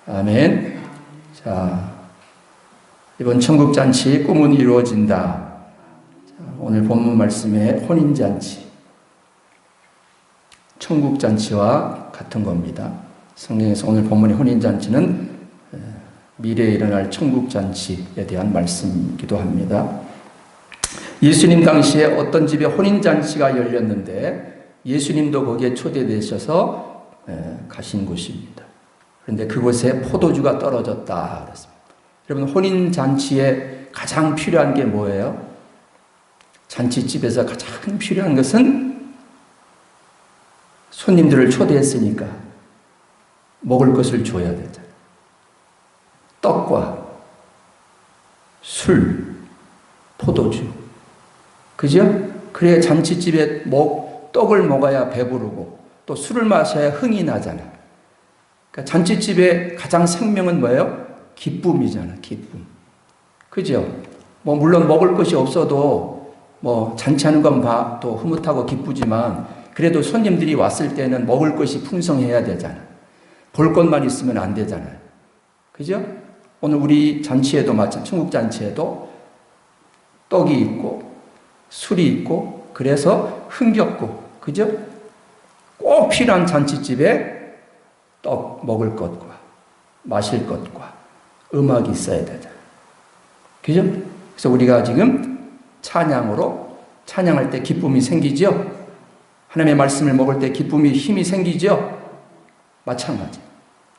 아멘. 자, 이번 천국잔치 꿈은 이루어진다. 자, 오늘 본문 말씀의 혼인잔치, 천국잔치와 같은 겁니다. 성경에서 오늘 본문의 혼인잔치는 미래에 일어날 천국잔치에 대한 말씀이기도 합니다. 예수님 당시에 어떤 집에 혼인잔치가 열렸는데 예수님도 거기에 초대되셔서 가신 곳입니다. 그런데 그곳에 포도주가 떨어졌다 그랬습니다. 여러분, 혼인잔치에 가장 필요한 게 뭐예요? 잔치집에서 가장 필요한 것은 손님들을 초대했으니까 먹을 것을 줘야 되잖아요. 떡과 술, 포도주. 그죠? 그래야 잔치집에 떡을 먹어야 배부르고 또 술을 마셔야 흥이 나잖아요. 그러니까 잔치집의 가장 생명은 뭐예요? 기쁨이잖아, 기쁨. 그죠? 물론 먹을 것이 없어도 잔치하는 건 또 흐뭇하고 기쁘지만 그래도 손님들이 왔을 때는 먹을 것이 풍성해야 되잖아. 볼 것만 있으면 안 되잖아요. 그죠? 오늘 우리 잔치에도 천국 잔치에도 떡이 있고 술이 있고 그래서 흥겹고, 그죠? 꼭 필요한 잔치집에 떡 먹을 것과 마실 것과 음악이 있어야 되잖아요. 그죠? 그래서 우리가 지금 찬양할 때 기쁨이 생기죠? 하나님의 말씀을 먹을 때 기쁨이, 힘이 생기죠? 마찬가지.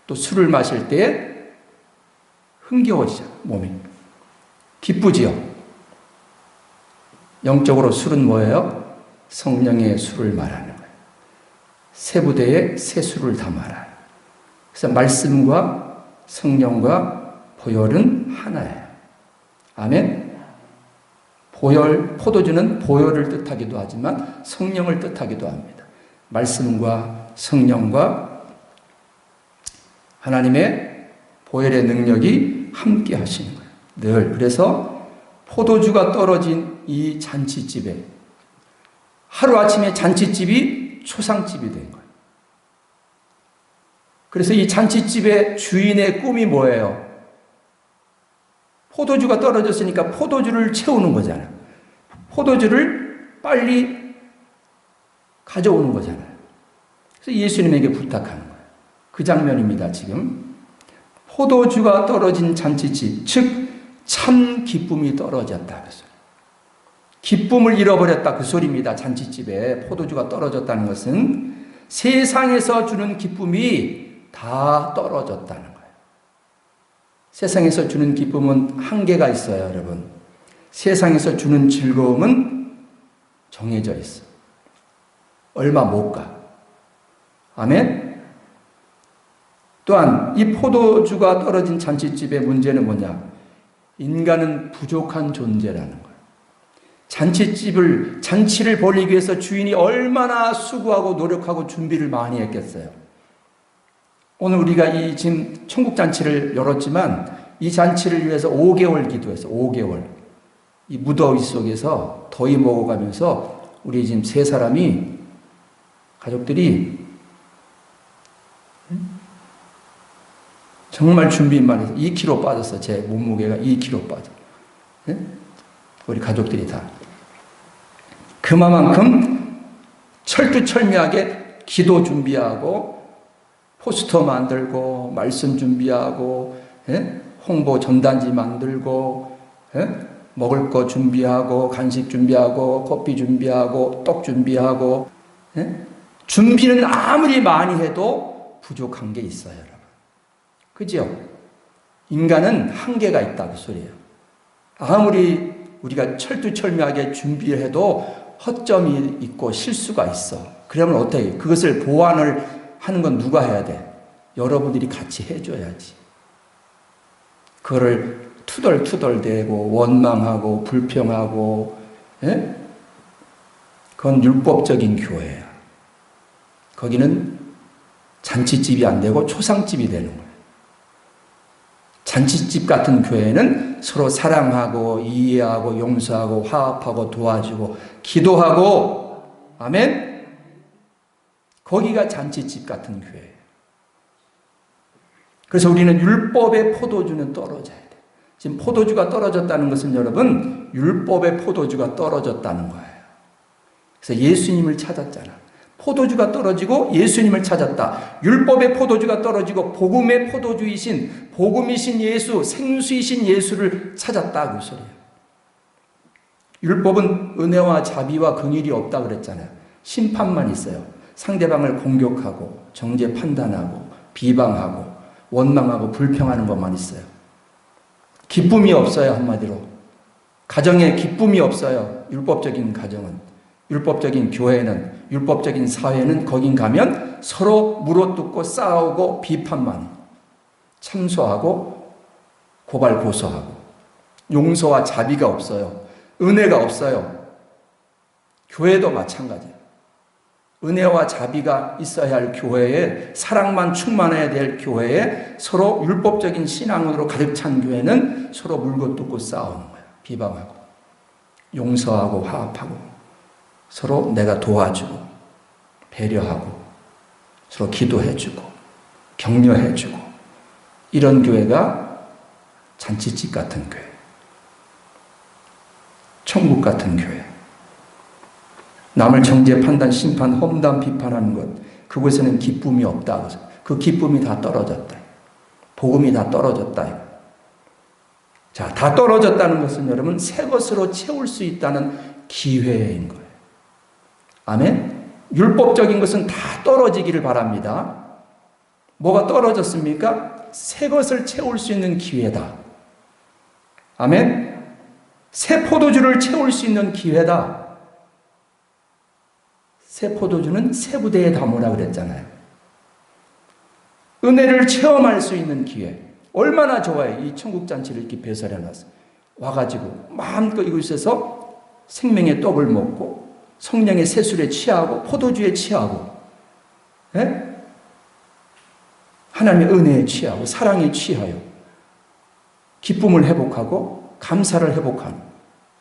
또 술을 마실 때 흥겨워지죠, 몸이. 기쁘지요? 영적으로 술은 뭐예요? 성령의 술을 말하는 거예요. 세 부대에 세 술을 다 말아요. 그래서 말씀과 성령과 보혈은 하나예요. 아멘? 포도주는 보혈을 뜻하기도 하지만 성령을 뜻하기도 합니다. 말씀과 성령과 하나님의 보혈의 능력이 함께 하시는 거예요. 늘. 그래서 포도주가 떨어진 이 잔치집에 하루아침에 잔치집이 초상집이 된 거예요. 그래서 이 잔치집의 주인의 꿈이 뭐예요? 포도주가 떨어졌으니까 포도주를 채우는 거잖아요. 포도주를 빨리 가져오는 거잖아요. 그래서 예수님에게 부탁하는 거예요. 그 장면입니다, 지금. 포도주가 떨어진 잔치집, 즉 참 기쁨이 떨어졌다 그 소리. 기쁨을 잃어버렸다 그 소리입니다. 잔치집에 포도주가 떨어졌다는 것은 세상에서 주는 기쁨이 다 떨어졌다는 거예요. 세상에서 주는 기쁨은 한계가 있어요, 여러분. 세상에서 주는 즐거움은 정해져 있어. 얼마 못 가. 아멘? 또한 이 포도주가 떨어진 잔치집의 문제는 뭐냐? 인간은 부족한 존재라는 거예요. 잔치를 벌이기 위해서 주인이 얼마나 수고하고 노력하고 준비를 많이 했겠어요. 오늘 우리가 지금 천국잔치를 열었지만 이 잔치를 위해서 5개월 기도했어요. 5개월. 이 무더위 속에서 더위 먹어가면서 우리 지금 세 사람이, 가족들이 정말 준비만 해서 2kg 빠졌어. 제 몸무게가 2kg 빠져. 네? 우리 가족들이 다. 그만큼 철두철미하게 기도 준비하고 포스터 만들고 말씀 준비하고 홍보 전단지 만들고 먹을 거 준비하고 간식 준비하고 커피 준비하고 떡 준비하고 준비는 아무리 많이 해도 부족한 게 있어요, 여러분. 그죠? 인간은 한계가 있다 그 소리예요. 아무리 우리가 철두철미하게 준비를 해도 허점이 있고 실수가 있어. 그러면 어떻게 해요? 그것을 보완을 하는 건 누가 해야 돼? 여러분들이 같이 해줘야지. 그거를 투덜투덜대고 원망하고 불평하고 그건 율법적인 교회야. 거기는 잔치집이 안 되고 초상집이 되는 거예요. 잔치집 같은 교회는 서로 사랑하고 이해하고 용서하고 화합하고 도와주고 기도하고, 아멘? 거기가 잔치집 같은 교회예요. 그래서 우리는 율법의 포도주는 떨어져야 돼. 지금 포도주가 떨어졌다는 것은 여러분 율법의 포도주가 떨어졌다는 거예요. 그래서 예수님을 찾았잖아. 포도주가 떨어지고 예수님을 찾았다. 율법의 포도주가 떨어지고 복음의 포도주이신 복음이신 예수, 생수이신 예수를 찾았다 그 소리예요. 율법은 은혜와 자비와 긍휼이 없다 그랬잖아요. 심판만 있어요. 상대방을 공격하고 정죄 판단하고 비방하고 원망하고 불평하는 것만 있어요. 기쁨이 없어요. 한마디로 가정에 기쁨이 없어요. 율법적인 가정은, 율법적인 교회는, 율법적인 사회는 거긴 가면 서로 물어뜯고 싸우고 비판만 해요. 참소하고 고발 고소하고 용서와 자비가 없어요. 은혜가 없어요. 교회도 마찬가지예요. 은혜와 자비가 있어야 할 교회에, 사랑만 충만해야 될 교회에, 서로 율법적인 신앙으로 가득 찬 교회는 서로 물고 뜯고 싸우는 거예요. 비방하고 용서하고 화합하고 서로 내가 도와주고 배려하고 서로 기도해주고 격려해주고, 이런 교회가 잔치집 같은 교회, 천국 같은 교회. 남을 정죄, 판단, 심판, 험담, 비판하는 것, 그곳에는 기쁨이 없다. 그 기쁨이 다 떨어졌다. 복음이 다 떨어졌다. 자, 다 떨어졌다는 것은 여러분 새 것으로 채울 수 있다는 기회인 거예요. 아멘? 율법적인 것은 다 떨어지기를 바랍니다. 뭐가 떨어졌습니까? 새 것을 채울 수 있는 기회다. 아멘? 새 포도주를 채울 수 있는 기회다. 새 포도주는 새 부대에 담으라 그랬잖아요. 은혜를 체험할 수 있는 기회. 얼마나 좋아요. 이 천국잔치를 이렇게 배설해놨어요. 와가지고 마음껏 이곳에서 생명의 떡을 먹고 성령의 새술에 취하고 포도주에 취하고, 예? 하나님의 은혜에 취하고 사랑에 취하여 기쁨을 회복하고 감사를 회복하는,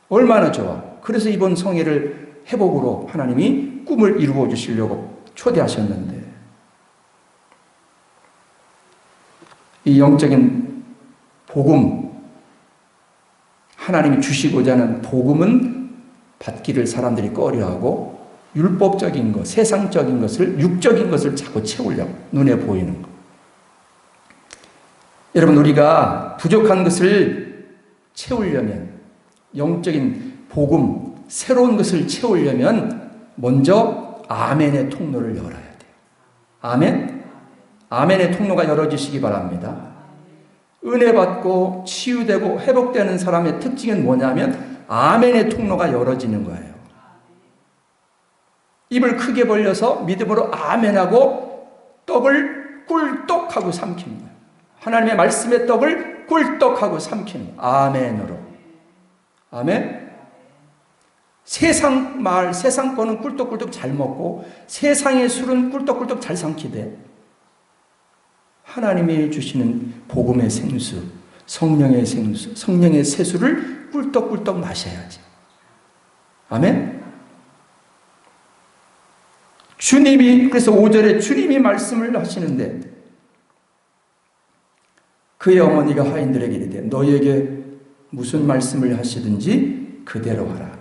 얼마나 좋아. 그래서 이번 성회를 회복으로 하나님이 꿈을 이루어 주시려고 초대하셨는데, 이 영적인 복음, 하나님이 주시고자 하는 복음은 받기를 사람들이 꺼려하고 율법적인 것, 세상적인 것을, 육적인 것을 자꾸 채우려고, 눈에 보이는 것. 여러분, 우리가 부족한 것을 채우려면, 영적인 복음, 새로운 것을 채우려면 먼저 아멘의 통로를 열어야 돼요. 아멘? 아멘의 통로가 열어지시기 바랍니다. 은혜 받고 치유되고 회복되는 사람의 특징은 뭐냐면 아멘의 통로가 열어지는 거예요. 입을 크게 벌려서 믿음으로 아멘하고 떡을 꿀떡하고 삼키는 거예요. 하나님의 말씀의 떡을 꿀떡하고 삼키는 거예요. 아멘으로. 아멘? 세상 말, 세상 거는 꿀떡꿀떡 잘 먹고 세상의 술은 꿀떡꿀떡 잘 삼키되, 하나님이 주시는 복음의 생수, 성령의 생수, 성령의 새수를 꿀떡꿀떡 마셔야지. 아멘? 주님이, 그래서 5절에 주님이 말씀을 하시는데, 그의 어머니가 하인들에게 이르되 너희에게 무슨 말씀을 하시든지 그대로 하라.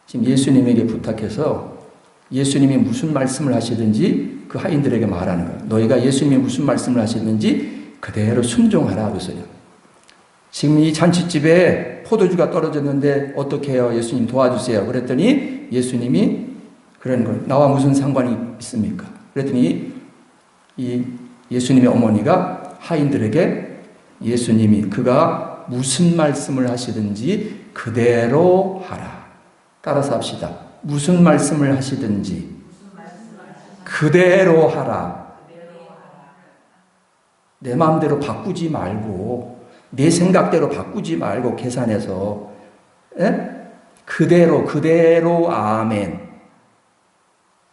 지금 예수님에게 부탁해서 예수님이 무슨 말씀을 하시든지 그 하인들에게 말하는 거예요. 너희가 예수님이 무슨 말씀을 하시든지 그대로 순종하라. 그래서요. 지금 이 잔치집에 포도주가 떨어졌는데 어떻게 해요? 예수님 도와주세요. 그랬더니 예수님이 그러는 거예요. 나와 무슨 상관이 있습니까? 그랬더니 이 예수님의 어머니가 하인들에게 예수님이 그가 무슨 말씀을 하시든지 그대로 하라. 따라서 합시다. 무슨 말씀을 하시든지 그대로 하라. 내 마음대로 바꾸지 말고, 내 생각대로 바꾸지 말고 계산해서, 에? 그대로 아멘.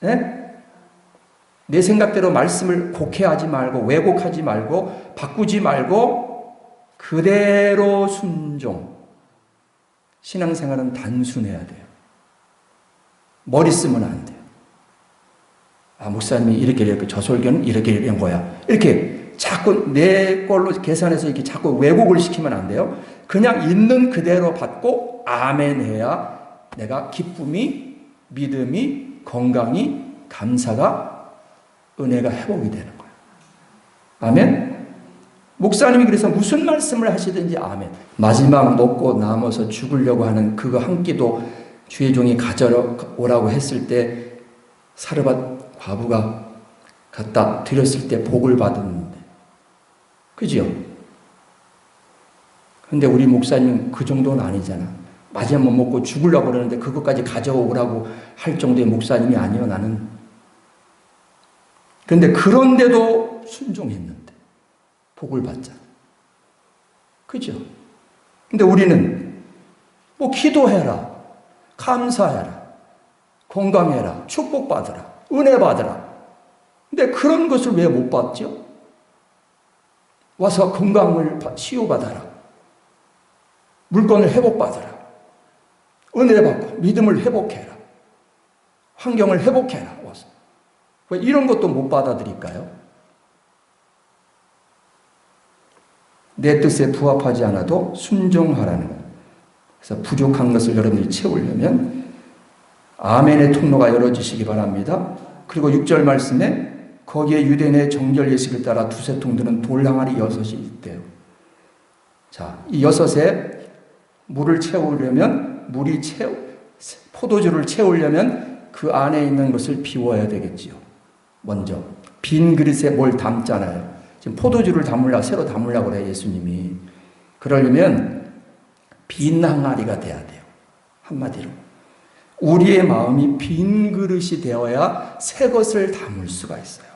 에? 내 생각대로 말씀을 곡해하지 말고 왜곡하지 말고 바꾸지 말고 그대로 순종. 신앙생활은 단순해야 돼요. 머리 쓰면 안 돼요. 아, 목사님이 이렇게 저 설교는 이렇게 이런 거야. 이렇게 자꾸 내 걸로 계산해서 이렇게 자꾸 왜곡을 시키면 안 돼요. 그냥 있는 그대로 받고 아멘 해야 내가 기쁨이, 믿음이, 건강이, 감사가, 은혜가 회복이 되는 거예요. 아멘? 목사님이 그래서 무슨 말씀을 하시든지 아멘. 마지막 먹고 남아서 죽으려고 하는 그거 한 끼도 주의 종이 가져오라고 했을 때 사르밧 과부가 갖다 드렸을 때 복을 받았는데. 그죠? 근데 우리 목사님 그 정도는 아니잖아. 마지막 먹고 죽으려고 그러는데 그것까지 가져오라고 할 정도의 목사님이 아니요, 나는. 근데 그런데도 순종했는데 복을 받잖아. 그죠? 근데 우리는 뭐 기도해라, 감사해라, 건강해라, 축복받으라, 은혜 받으라. 근데 그런 것을 왜 못 받죠? 와서 건강을 치유받아라, 물건을 회복받아라, 은혜 받고 믿음을 회복해라, 환경을 회복해라. 와서 왜 이런 것도 못 받아들일까요? 내 뜻에 부합하지 않아도 순종하라는 거예요. 그래서 부족한 것을 여러분들이 채우려면 아멘의 통로가 열어지시기 바랍니다. 그리고 6절 말씀에 거기에 유대인의 정결 예식을 따라 두세 통 드는 돌항아리 6이 있대요. 자, 이 6에 물을 채우려면 포도주를 채우려면 그 안에 있는 것을 비워야 되겠지요. 먼저 빈 그릇에 뭘 담잖아요. 지금 포도주를 새로 담으려고 그래요, 예수님이. 그러려면 빈 항아리가 돼야 돼요. 한마디로 우리의 마음이 빈 그릇이 되어야 새 것을 담을 수가 있어요.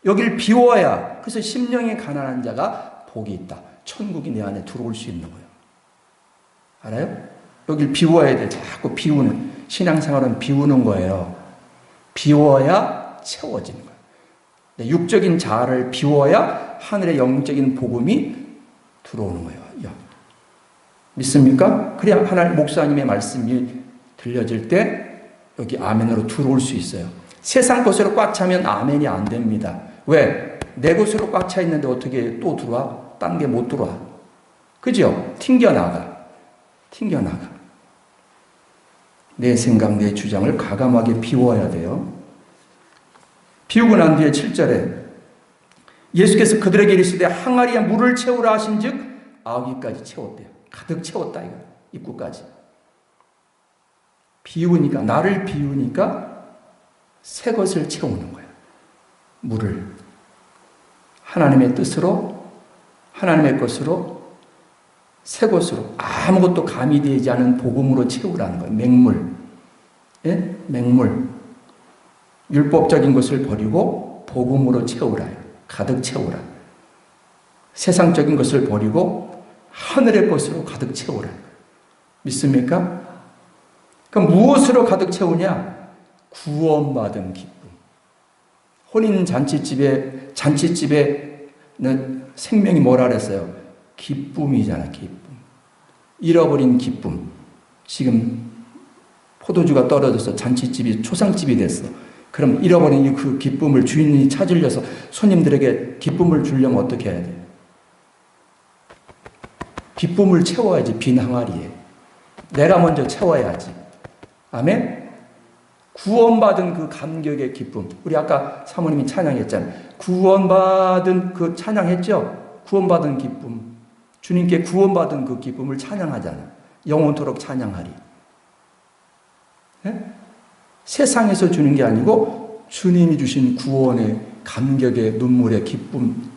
여길 비워야. 그래서 심령이 가난한 자가 복이 있다. 천국이 내 안에 들어올 수 있는 거예요. 알아요? 여길 비워야 돼. 자꾸 비우는. 신앙생활은 비우는 거예요. 비워야 채워지는 거예요. 육적인 자아를 비워야 하늘의 영적인 복음이 들어오는 거예요. 믿습니까? 그래야 하나님 목사님의 말씀이 들려질 때 여기 아멘으로 들어올 수 있어요. 세상 것으로 꽉 차면 아멘이 안 됩니다. 왜? 내 것으로 꽉 차 있는데 어떻게 또 들어와? 딴 게 못 들어와. 그죠? 튕겨나가. 내 생각, 내 주장을 과감하게 비워야 돼요. 비우고 난 뒤에 7절에 예수께서 그들에게 이르시되 항아리에 물을 채우라 하신즉 아귀까지 채웠대요. 가득 채웠다 이거. 입구까지. 비우니까, 나를 비우니까 새 것을 채우는 거예요. 물을. 하나님의 뜻으로, 하나님의 것으로, 새 것으로, 아무것도 가미되지 않은 복음으로 채우라는 거예요. 맹물. 예? 맹물. 율법적인 것을 버리고 복음으로 채우라요. 가득 채우라. 세상적인 것을 버리고 하늘의 것으로 가득 채우라. 믿습니까? 그럼 무엇으로 가득 채우냐? 구원받은 기쁨. 혼인 잔치집에 생명이 뭐라 그랬어요? 기쁨이잖아, 기쁨. 잃어버린 기쁨. 지금 포도주가 떨어져서 잔치집이 초상집이 됐어. 그럼 잃어버린 그 기쁨을 주인이 찾으려서 손님들에게 기쁨을 주려면 어떻게 해야 돼요? 기쁨을 채워야지, 빈 항아리에. 내가 먼저 채워야지. 아멘? 구원받은 그 감격의 기쁨. 우리 아까 사모님이 찬양했잖아요. 구원받은 그 찬양했죠? 구원받은 기쁨. 주님께 구원받은 그 기쁨을 찬양하잖아요. 영원토록 찬양하리. 네? 세상에서 주는 게 아니고 주님이 주신 구원의 감격의 눈물의 기쁨,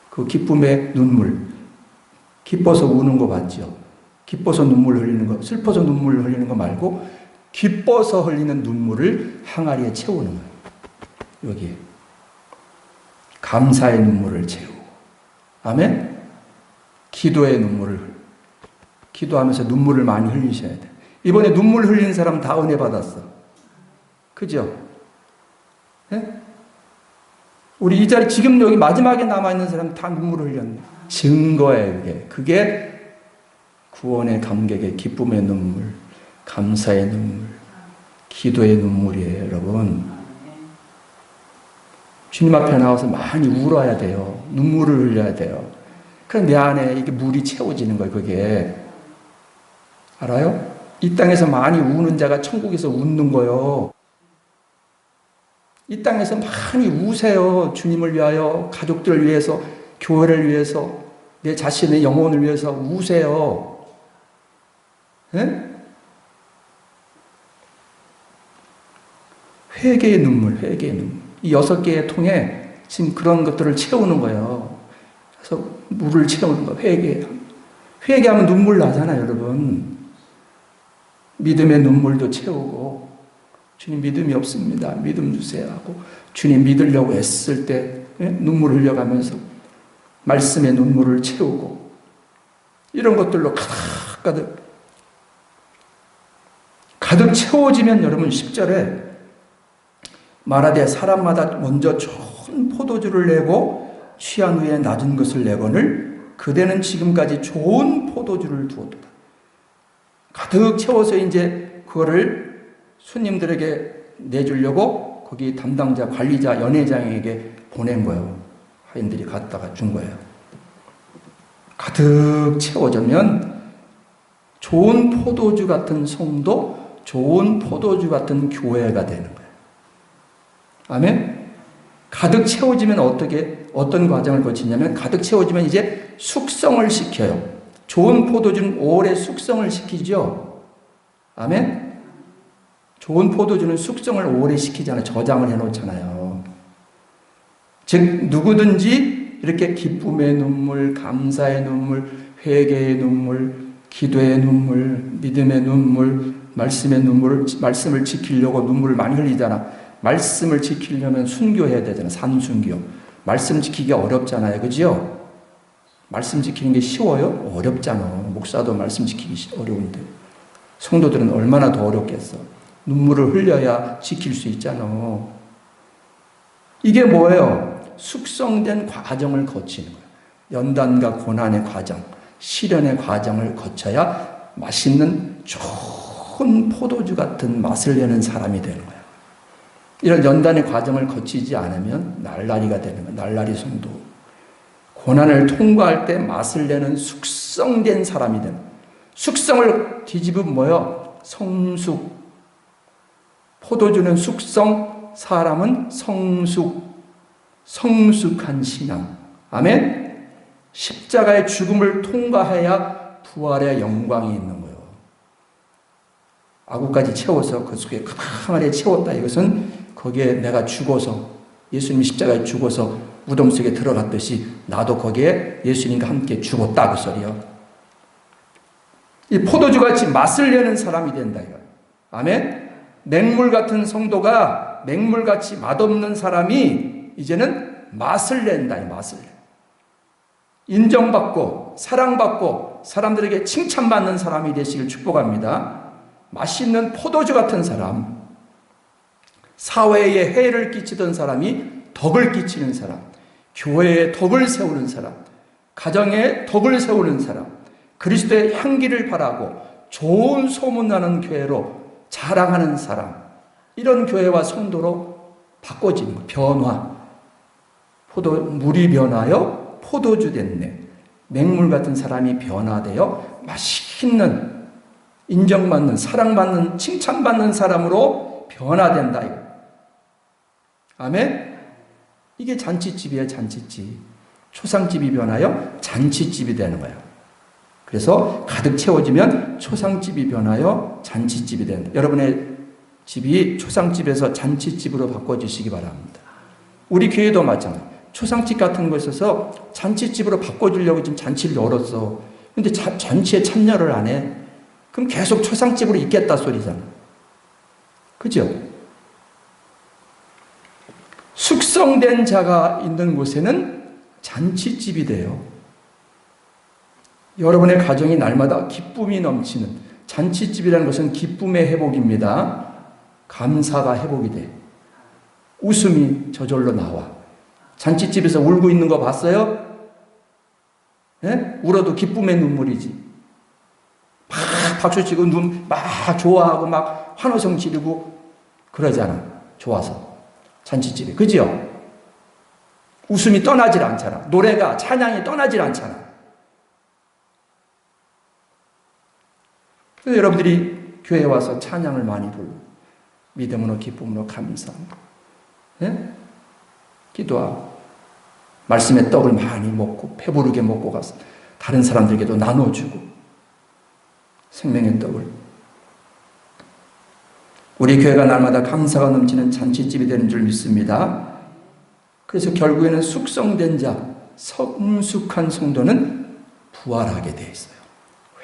그 기쁨의 눈물. 기뻐서 우는 거 맞죠? 기뻐서 눈물 흘리는 거, 슬퍼서 눈물 흘리는 거 말고 기뻐서 흘리는 눈물을 항아리에 채우는 거예요. 여기에. 감사의 눈물을 채우고. 아멘? 기도의 눈물을, 기도하면서 눈물을 많이 흘리셔야 돼요. 이번에 눈물 흘린 사람 다 은혜 받았어. 그죠? 네? 우리 이 자리 지금 여기 마지막에 남아있는 사람 다 눈물을 흘렸네. 증거예요, 그게. 그게 구원의 감격의 기쁨의 눈물, 감사의 눈물, 기도의 눈물이에요, 여러분. 주님 앞에 나와서 많이 울어야 돼요. 눈물을 흘려야 돼요. 그럼 내 안에 이게 물이 채워지는 거예요, 그게. 알아요? 이 땅에서 많이 우는 자가 천국에서 웃는 거예요. 이 땅에서 많이 우세요. 주님을 위하여, 가족들을 위해서, 교회를 위해서, 내 자신의 영혼을 위해서 우세요. 네? 회개의 눈물, 회개의 눈물. 이 6개의 통에 지금 그런 것들을 채우는 거예요. 그래서 물을 채우는 거예요. 회개하면 눈물 나잖아요, 여러분. 믿음의 눈물도 채우고, 주님 믿음이 없습니다. 믿음 주세요 하고, 주님 믿으려고 애쓸 때 눈물 흘려가면서 말씀의 눈물을 채우고, 이런 것들로 가득 채워지면 여러분 10절에 말하되 사람마다 먼저 좋은 포도주를 내고 취한 후에 낮은 것을 내거늘 그대는 지금까지 좋은 포도주를 두었도다. 가득 채워서 이제 그거를 손님들에게 내주려고 거기 담당자, 관리자, 연회장에게 보낸 거예요. 하인들이 갖다가 준 거예요. 가득 채워지면 좋은 포도주 같은 성도, 좋은 포도주 같은 교회가 되는 거예요. 아멘? 가득 채워지면 어떤 과정을 거치냐면 가득 채워지면 이제 숙성을 시켜요. 좋은 포도주는 오래 숙성을 시키죠. 아멘? 좋은 포도주는 숙성을 오래 시키잖아요. 저장을 해놓잖아요. 즉 누구든지 이렇게 기쁨의 눈물, 감사의 눈물, 회개의 눈물, 기도의 눈물, 믿음의 눈물, 말씀의 눈물, 말씀을 지키려고 눈물을 많이 흘리잖아. 말씀을 지키려면 순교해야 되잖아. 산순교. 말씀 지키기 어렵잖아요. 그죠? 말씀 지키는 게 쉬워요? 어렵잖아. 목사도 말씀 지키기 어려운데. 성도들은 얼마나 더 어렵겠어. 눈물을 흘려야 지킬 수 있잖아. 이게 뭐예요? 숙성된 과정을 거치는 거예요. 연단과 고난의 과정, 시련의 과정을 거쳐야 맛있는 좋은 포도주 같은 맛을 내는 사람이 되는 거예요. 이런 연단의 과정을 거치지 않으면 날라리가 되는 거예요. 날라리 성도. 고난을 통과할 때 맛을 내는 숙성된 사람이 되는 거예요. 숙성을 뒤집으면 뭐예요? 성숙. 포도주는 숙성, 사람은 성숙. 성숙한 신앙. 아멘? 십자가의 죽음을 통과해야 부활의 영광이 있는 거예요. 아구까지 채워서 그 속에 캄캄하게 채웠다. 이것은 거기에 내가 죽어서 예수님이 십자가에 죽어서 무덤 속에 들어갔듯이 나도 거기에 예수님과 함께 죽었다. 그 소리요. 이 포도주같이 맛을 내는 사람이 된다. 이거. 아멘? 맹물 같은 성도가 맹물같이 맛없는 사람이 이제는 맛을 낸다. 맛을. 인정받고 사랑받고 사람들에게 칭찬받는 사람이 되시길 축복합니다. 맛있는 포도주 같은 사람, 사회에 해를 끼치던 사람이 덕을 끼치는 사람, 교회에 덕을 세우는 사람, 가정에 덕을 세우는 사람, 그리스도의 향기를 바라고 좋은 소문나는 교회로 자랑하는 사람, 이런 교회와 성도로 바꿔지는 거. 변화. 물이 변하여 포도주 됐네. 맹물 같은 사람이 변화되어 맛있는, 인정받는, 사랑받는, 칭찬받는 사람으로 변화된다. 이거. 아멘? 이게 잔치집이에요, 잔치집. 초상집이 변하여 잔치집이 되는 거예요. 그래서 가득 채워지면 초상집이 변하여 잔치집이 된다. 여러분의 집이 초상집에서 잔치집으로 바꿔주시기 바랍니다. 우리 교회도 마찬가지예요. 초상집 같은 거 있어서 잔치집으로 바꿔주려고 지금 잔치를 열었어. 근데 잔치에 참여를 안 해. 그럼 계속 초상집으로 있겠다 소리잖아. 그죠? 숙성된 자가 있는 곳에는 잔치집이 돼요. 여러분의 가정이 날마다 기쁨이 넘치는, 잔치집이라는 것은 기쁨의 회복입니다. 감사가 회복이 돼. 웃음이 저절로 나와. 잔치집에서 울고 있는 거 봤어요? 예? 울어도 기쁨의 눈물이지. 막 박수치고 막 좋아하고 막 환호성 지르고 그러잖아. 좋아서. 잔치집에. 그죠? 웃음이 떠나질 않잖아. 노래가, 찬양이 떠나질 않잖아. 그래서 여러분들이 교회에 와서 찬양을 많이 불러. 믿음으로, 기쁨으로, 감사함으로. 예? 기도하고. 말씀의 떡을 많이 먹고, 배부르게 먹고 가서 다른 사람들에게도 나눠주고. 생명의 떡을. 우리 교회가 날마다 감사가 넘치는 잔치집이 되는 줄 믿습니다. 그래서 결국에는 숙성된 자, 성숙한 성도는 부활하게 되어 있어요.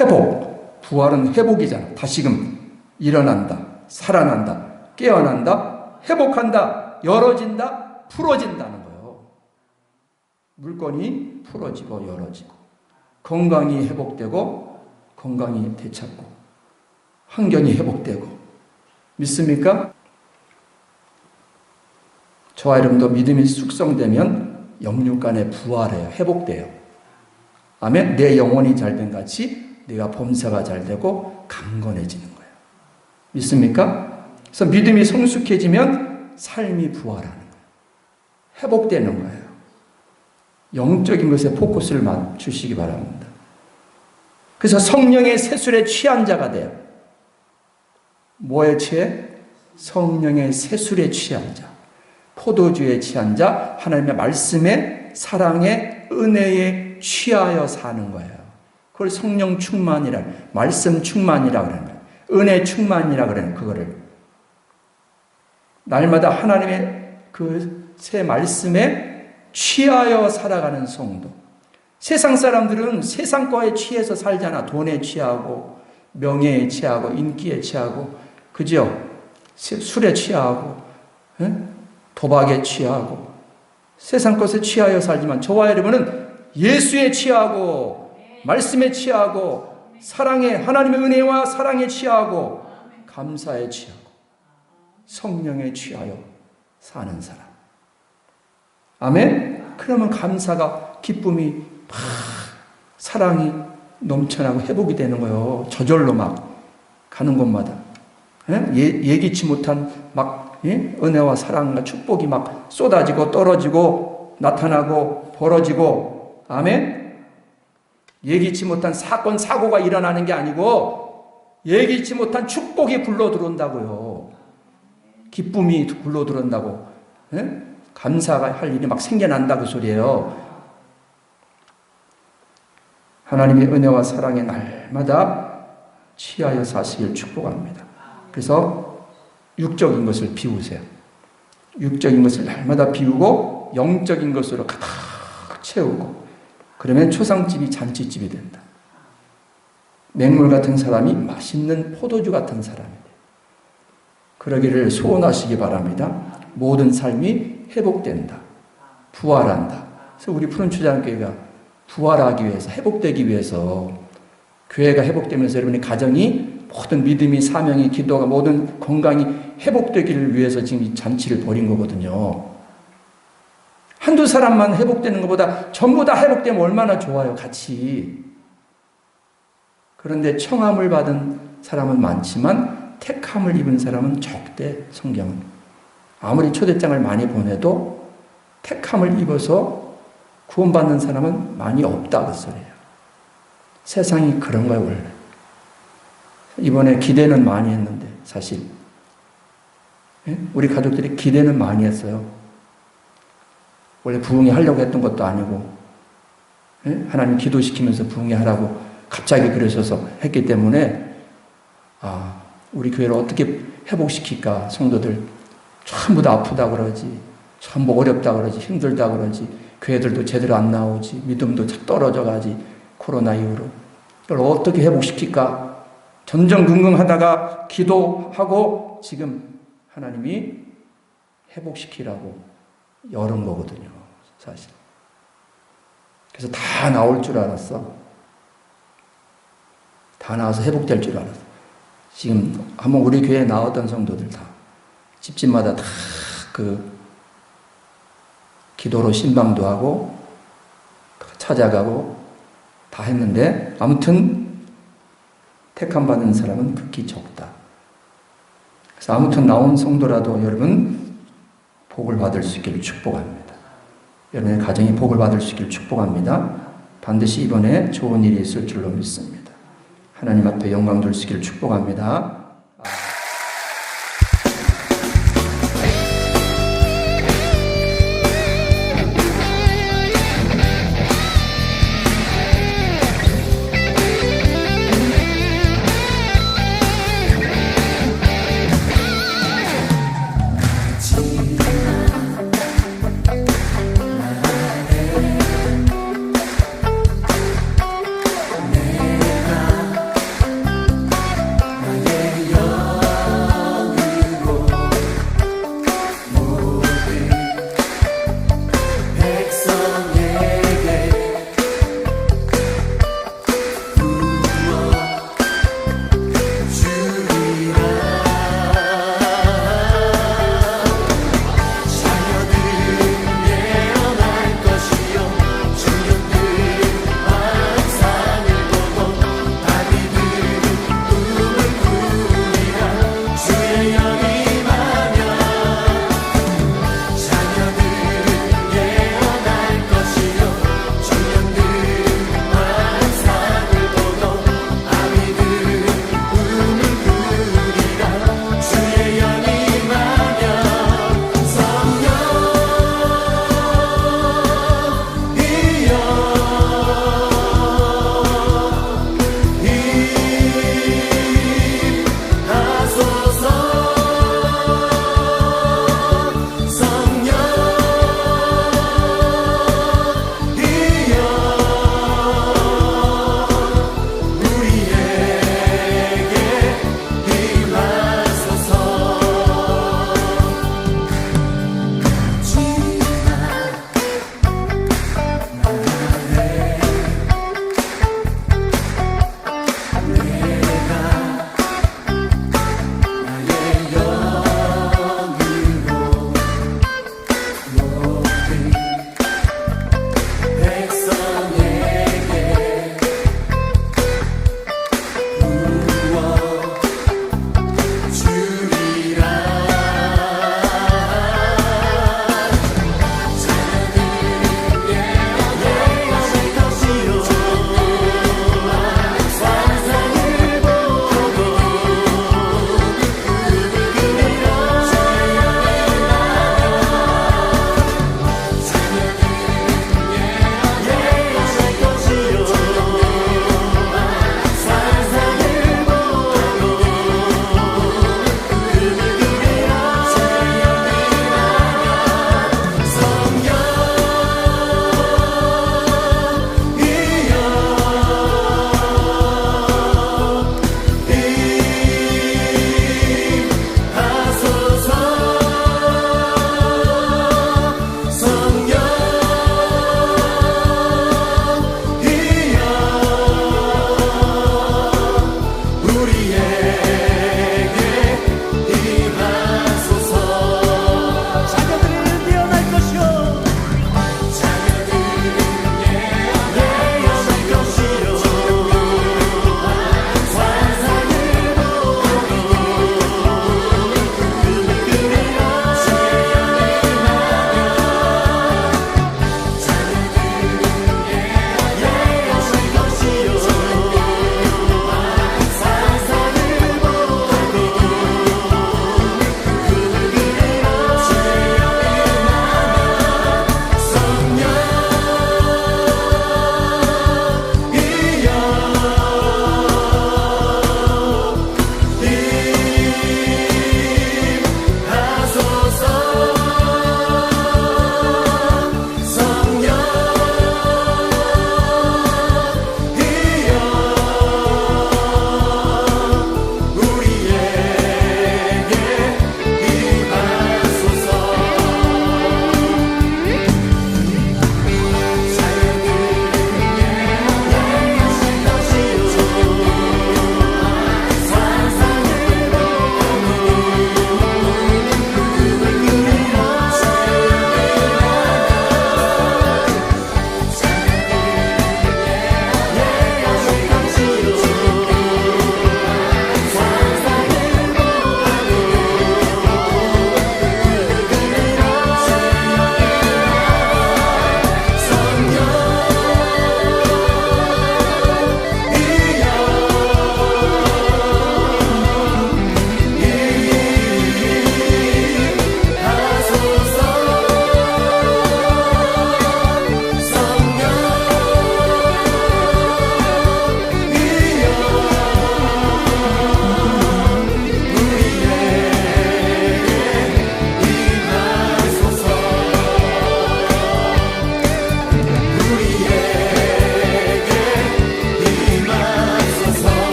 회복. 부활은 회복이잖아. 다시금 일어난다, 살아난다, 깨어난다, 회복한다, 열어진다, 풀어진다는 거예요. 물건이 풀어지고 열어지고, 건강이 회복되고 건강이 되찾고, 환경이 회복되고. 믿습니까? 저와 여러분도 믿음이 숙성되면 영육간에 부활해요. 회복돼요. 아멘. 내 영혼이 잘된 같이 내가 범사가 잘되고 강건해지는 거예요. 믿습니까? 그래서 믿음이 성숙해지면 삶이 부활하는 거예요. 회복되는 거예요. 영적인 것에 포커스를 맞추시기 바랍니다. 그래서 성령의 세술에 취한 자가 돼요. 뭐에 취해? 성령의 세술에 취한 자. 포도주에 취한 자, 하나님의 말씀에, 사랑에, 은혜에 취하여 사는 거예요. 그걸 성령 충만이라, 말씀 충만이라 그러는 거예요. 은혜 충만이라 그러는 그거를. 날마다 하나님의 그 새 말씀에 취하여 살아가는 성도. 세상 사람들은 세상 거에 취해서 살잖아. 돈에 취하고, 명예에 취하고, 인기에 취하고, 그죠? 술에 취하고, 도박에 취하고, 세상 것에 취하여 살지만 저와 여러분은 예수에 취하고, 말씀에 취하고, 사랑에, 하나님의 은혜와 사랑에 취하고, 감사에 취하고, 성령에 취하여 사는 사람. 아멘? 그러면 감사가, 기쁨이 막 사랑이 넘쳐나고 회복이 되는 거예요. 저절로 막 가는 곳마다. 예기치 못한 막 은혜와 사랑과 축복이 막 쏟아지고 떨어지고 나타나고 벌어지고. 아멘? 예기치 못한 사건, 사고가 일어나는 게 아니고 예기치 못한 축복이 굴러 들어온다고요. 기쁨이 굴러 들어온다고. 감사가 할 일이 막 생겨난다 그 소리예요. 하나님의 은혜와 사랑에 날마다 취하여 사시길 축복합니다. 그래서 육적인 것을 비우세요. 육적인 것을 날마다 비우고 영적인 것으로 가득 채우고, 그러면 초상집이 잔치집이 된다. 맹물 같은 사람이 맛있는 포도주 같은 사람이 돼요. 그러기를 소원하시기 바랍니다. 모든 삶이 회복된다. 부활한다. 그래서 우리 푸른초장교회가 부활하기 위해서, 회복되기 위해서, 교회가 회복되면서 여러분의 가정이, 모든 믿음이, 사명이, 기도가, 모든 건강이 회복되기를 위해서 지금 이 잔치를 벌인 거거든요. 한두 사람만 회복되는 것보다 전부 다 회복되면 얼마나 좋아요, 같이. 그런데 청함을 받은 사람은 많지만 택함을 입은 사람은 적대. 성경은. 아무리 초대장을 많이 보내도 택함을 입어서 구원받는 사람은 많이 없다 그 소리예요. 세상이 그런 거예요, 원래. 이번에 기대는 많이 했는데 사실 우리 가족들이 기대는 많이 했어요. 원래 부흥회 하려고 했던 것도 아니고 하나님 기도시키면서 부흥회 하라고 갑자기 그러셔서 했기 때문에 우리 교회를 어떻게 회복시킬까. 성도들 전부 다 아프다 그러지, 전부 어렵다 그러지, 힘들다 그러지, 교회들도 제대로 안 나오지, 믿음도 떨어져 가지, 코로나 이후로. 이걸 어떻게 회복시킬까 전전긍긍하다가 기도하고 지금 하나님이 회복시키라고 열은 거거든요, 사실. 그래서 다 나올 줄 알았어. 다 나와서 회복될 줄 알았어. 지금 한번 우리 교회에 나왔던 성도들 다 집집마다 다 기도로 신방도 하고 찾아가고 다 했는데 아무튼 택함 받는 사람은 극히 적다. 그래서 아무튼 나온 성도라도 여러분 복을 받을 수 있기를 축복합니다. 여러분의 가정이 복을 받을 수 있기를 축복합니다. 반드시 이번에 좋은 일이 있을 줄로 믿습니다. 하나님 앞에 영광 돌 수 있기를 축복합니다.